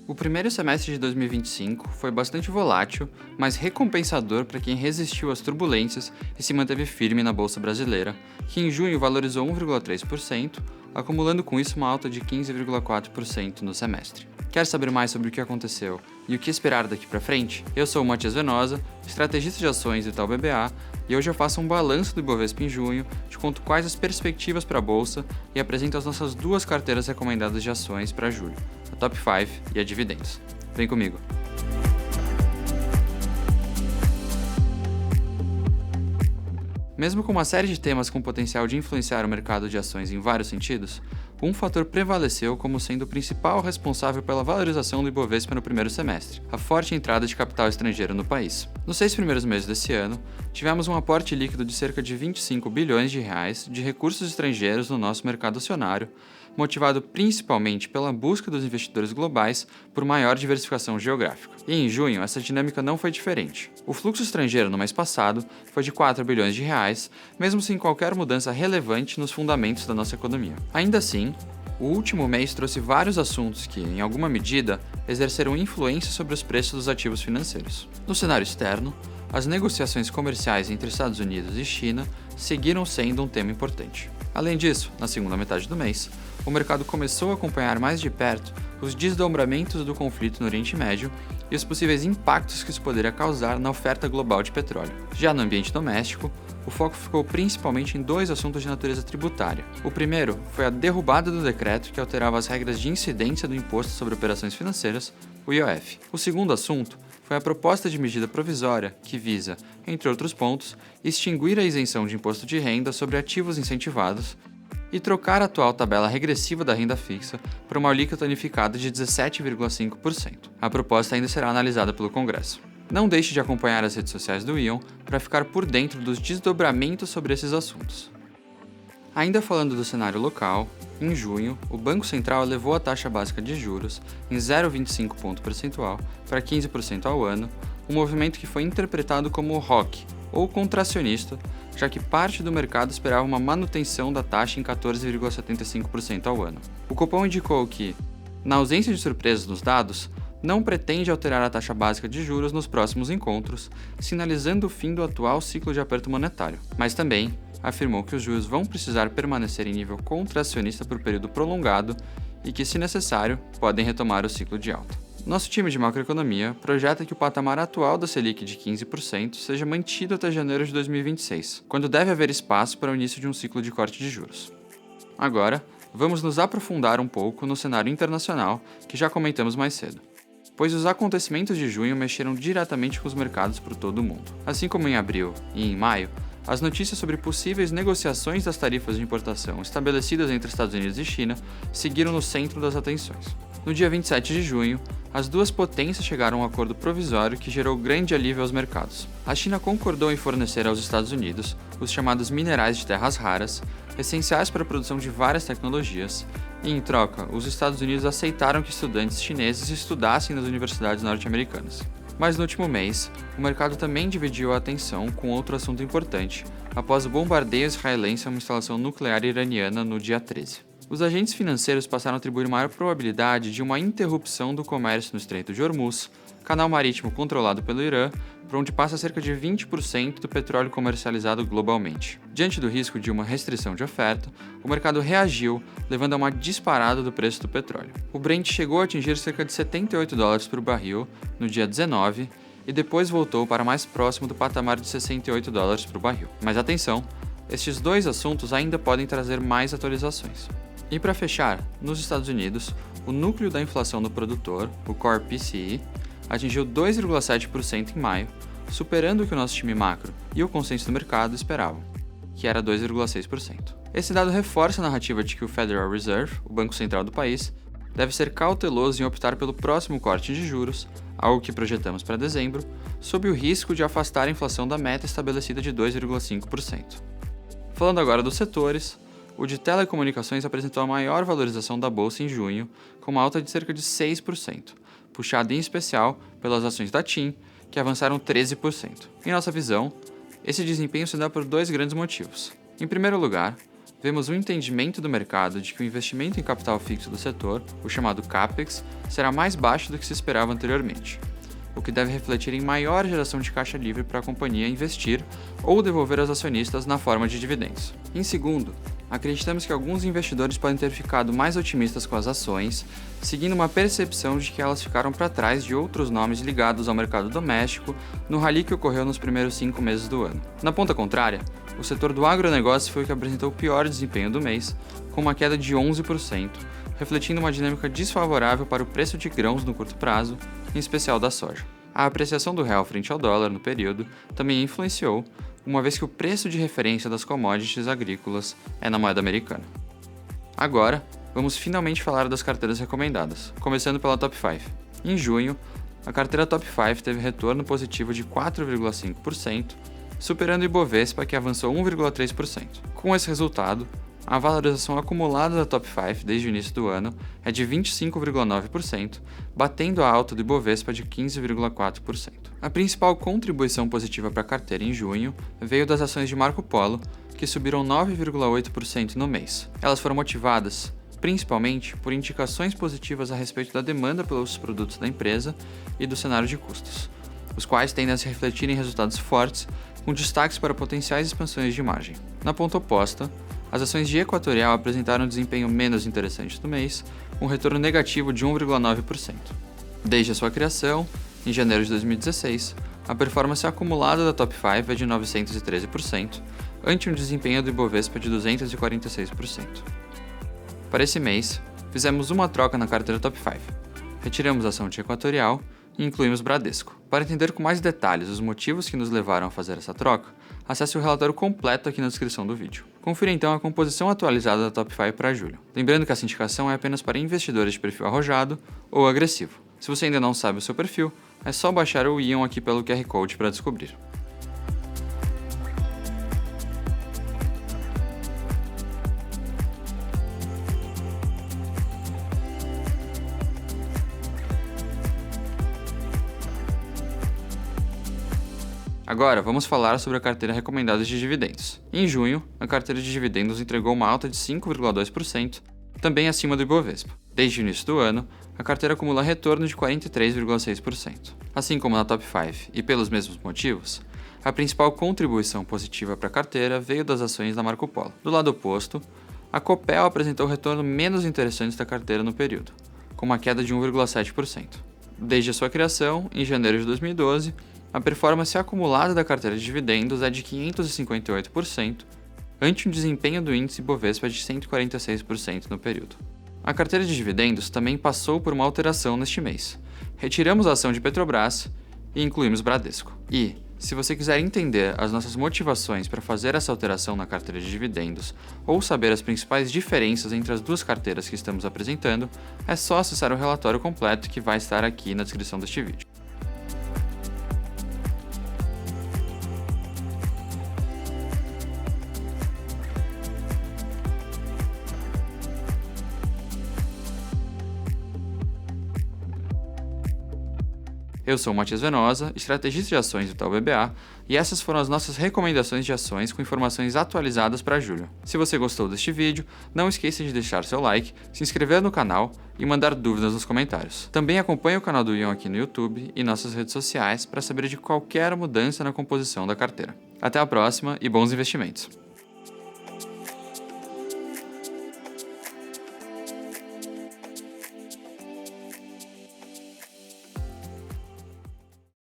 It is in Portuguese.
O primeiro semestre de 2025 foi bastante volátil, mas recompensador para quem resistiu às turbulências e se manteve firme na Bolsa Brasileira, que em junho valorizou 1,3%, acumulando com isso uma alta de 15,4% no semestre. Quer saber mais sobre o que aconteceu e o que esperar daqui para frente? Eu sou o Matias Venosa, estrategista de ações do Itaú BBA, e hoje eu faço um balanço do Ibovespa em junho, te conto quais as perspectivas para a Bolsa e apresento as nossas duas carteiras recomendadas de ações para julho, a Top 5 e a Dividendos. Vem comigo! Mesmo com uma série de temas com potencial de influenciar o mercado de ações em vários sentidos, um fator prevaleceu como sendo o principal responsável pela valorização do Ibovespa no primeiro semestre: a forte entrada de capital estrangeiro no país. Nos 6 primeiros meses desse ano, tivemos um aporte líquido de cerca de 25 bilhões de reais de recursos estrangeiros no nosso mercado acionário, motivado principalmente pela busca dos investidores globais por maior diversificação geográfica. E em junho, essa dinâmica não foi diferente. O fluxo estrangeiro no mês passado foi de 4 bilhões de reais, mesmo sem qualquer mudança relevante nos fundamentos da nossa economia. Ainda assim, o último mês trouxe vários assuntos que, em alguma medida, exerceram influência sobre os preços dos ativos financeiros. No cenário externo, as negociações comerciais entre Estados Unidos e China seguiram sendo um tema importante. Além disso, na segunda metade do mês, o mercado começou a acompanhar mais de perto os desdobramentos do conflito no Oriente Médio e os possíveis impactos que isso poderia causar na oferta global de petróleo. Já no ambiente doméstico, o foco ficou principalmente em dois assuntos de natureza tributária. O primeiro foi a derrubada do decreto que alterava as regras de incidência do Imposto sobre Operações Financeiras, o IOF. O segundo assunto foi a proposta de medida provisória que visa, entre outros pontos, extinguir a isenção de imposto de renda sobre ativos incentivados e trocar a atual tabela regressiva da renda fixa por uma alíquota unificada de 17,5%. A proposta ainda será analisada pelo Congresso. Não deixe de acompanhar as redes sociais do Ion para ficar por dentro dos desdobramentos sobre esses assuntos. Ainda falando do cenário local, em junho, o Banco Central elevou a taxa básica de juros em 0,25 ponto percentual para 15% ao ano, um movimento que foi interpretado como ROC, ou contracionista, já que parte do mercado esperava uma manutenção da taxa em 14,75% ao ano. O Copom indicou que, na ausência de surpresas nos dados, não pretende alterar a taxa básica de juros nos próximos encontros, sinalizando o fim do atual ciclo de aperto monetário, mas também afirmou que os juros vão precisar permanecer em nível contracionista por período prolongado e que, se necessário, podem retomar o ciclo de alta. Nosso time de macroeconomia projeta que o patamar atual da Selic de 15% seja mantido até janeiro de 2026, quando deve haver espaço para o início de um ciclo de corte de juros. Agora, vamos nos aprofundar um pouco no cenário internacional, que já comentamos mais cedo, pois os acontecimentos de junho mexeram diretamente com os mercados por todo o mundo. Assim como em abril e em maio, as notícias sobre possíveis negociações das tarifas de importação estabelecidas entre Estados Unidos e China seguiram no centro das atenções. No dia 27 de junho, as duas potências chegaram a um acordo provisório que gerou grande alívio aos mercados. A China concordou em fornecer aos Estados Unidos os chamados minerais de terras raras, essenciais para a produção de várias tecnologias, e, em troca, os Estados Unidos aceitaram que estudantes chineses estudassem nas universidades norte-americanas. Mas no último mês, o mercado também dividiu a atenção com outro assunto importante, após o bombardeio israelense a uma instalação nuclear iraniana no dia 13. Os agentes financeiros passaram a atribuir maior probabilidade de uma interrupção do comércio no Estreito de Hormuz, canal marítimo controlado pelo Irã, por onde passa cerca de 20% do petróleo comercializado globalmente. Diante do risco de uma restrição de oferta, o mercado reagiu, levando a uma disparada do preço do petróleo. O Brent chegou a atingir cerca de $78 por barril no dia 19 e depois voltou para mais próximo do patamar de $68 por barril. Mas atenção, estes dois assuntos ainda podem trazer mais atualizações. E para fechar, nos Estados Unidos, o núcleo da inflação do produtor, o Core PCE, atingiu 2,7% em maio, superando o que o nosso time macro e o consenso do mercado esperavam, que era 2,6%. Esse dado reforça a narrativa de que o Federal Reserve, o Banco Central do país, deve ser cauteloso em optar pelo próximo corte de juros, algo que projetamos para dezembro, sob o risco de afastar a inflação da meta estabelecida de 2,5%. Falando agora dos setores, o de telecomunicações apresentou a maior valorização da bolsa em junho, com uma alta de cerca de 6%, puxada em especial pelas ações da TIM, que avançaram 13%. Em nossa visão, esse desempenho se dá por dois grandes motivos. Em primeiro lugar, vemos um entendimento do mercado de que o investimento em capital fixo do setor, o chamado CAPEX, será mais baixo do que se esperava anteriormente, o que deve refletir em maior geração de caixa livre para a companhia investir ou devolver aos acionistas na forma de dividendos. Em segundo, acreditamos que alguns investidores podem ter ficado mais otimistas com as ações, seguindo uma percepção de que elas ficaram para trás de outros nomes ligados ao mercado doméstico no rally que ocorreu nos primeiros 5 meses do ano. Na ponta contrária, o setor do agronegócio foi o que apresentou o pior desempenho do mês, com uma queda de 11%, refletindo uma dinâmica desfavorável para o preço de grãos no curto prazo, em especial da soja. A apreciação do real frente ao dólar no período também influenciou, uma vez que o preço de referência das commodities agrícolas é na moeda americana. Agora, vamos finalmente falar das carteiras recomendadas, começando pela Top 5. Em junho, a carteira Top 5 teve retorno positivo de 4,5%, superando o Ibovespa, que avançou 1,3%. Com esse resultado, a valorização acumulada da Top 5 desde o início do ano é de 25,9%, batendo a alta do Ibovespa de 15,4%. A principal contribuição positiva para a carteira em junho veio das ações de Marco Polo, que subiram 9,8% no mês. Elas foram motivadas principalmente por indicações positivas a respeito da demanda pelos produtos da empresa e do cenário de custos, os quais tendem a se refletir em resultados fortes, com destaques para potenciais expansões de margem. Na ponta oposta, as ações de Equatorial apresentaram um desempenho menos interessante no mês, com um retorno negativo de 1,9%. Desde a sua criação, em janeiro de 2016, a performance acumulada da Top 5 é de 913%, ante um desempenho do Ibovespa de 246%. Para esse mês, fizemos uma troca na carteira Top 5. Retiramos a ação de Equatorial e incluímos Bradesco. Para entender com mais detalhes os motivos que nos levaram a fazer essa troca, acesse o relatório completo aqui na descrição do vídeo. Confira então a composição atualizada da Top 5 para julho. Lembrando que essa indicação é apenas para investidores de perfil arrojado ou agressivo. Se você ainda não sabe o seu perfil, é só baixar o Ion aqui pelo QR Code para descobrir. Agora, vamos falar sobre a carteira recomendada de dividendos. Em junho, a carteira de dividendos entregou uma alta de 5,2%, também acima do Ibovespa. Desde o início do ano, a carteira acumula retorno de 43,6%. Assim como na Top 5 e pelos mesmos motivos, a principal contribuição positiva para a carteira veio das ações da Marco Polo. Do lado oposto, a Copel apresentou o retorno menos interessante da carteira no período, com uma queda de 1,7%. Desde a sua criação, em janeiro de 2012, a performance acumulada da carteira de dividendos é de 558%, ante um desempenho do índice Bovespa de 146% no período. A carteira de dividendos também passou por uma alteração neste mês. Retiramos a ação de Petrobras e incluímos Bradesco. E, se você quiser entender as nossas motivações para fazer essa alteração na carteira de dividendos ou saber as principais diferenças entre as duas carteiras que estamos apresentando, é só acessar o relatório completo que vai estar aqui na descrição deste vídeo. Eu sou o Matias Venosa, estrategista de ações do Itaú BBA, e essas foram as nossas recomendações de ações com informações atualizadas para julho. Se você gostou deste vídeo, não esqueça de deixar seu like, se inscrever no canal e mandar dúvidas nos comentários. Também acompanhe o canal do Ion aqui no YouTube e nossas redes sociais para saber de qualquer mudança na composição da carteira. Até a próxima e bons investimentos!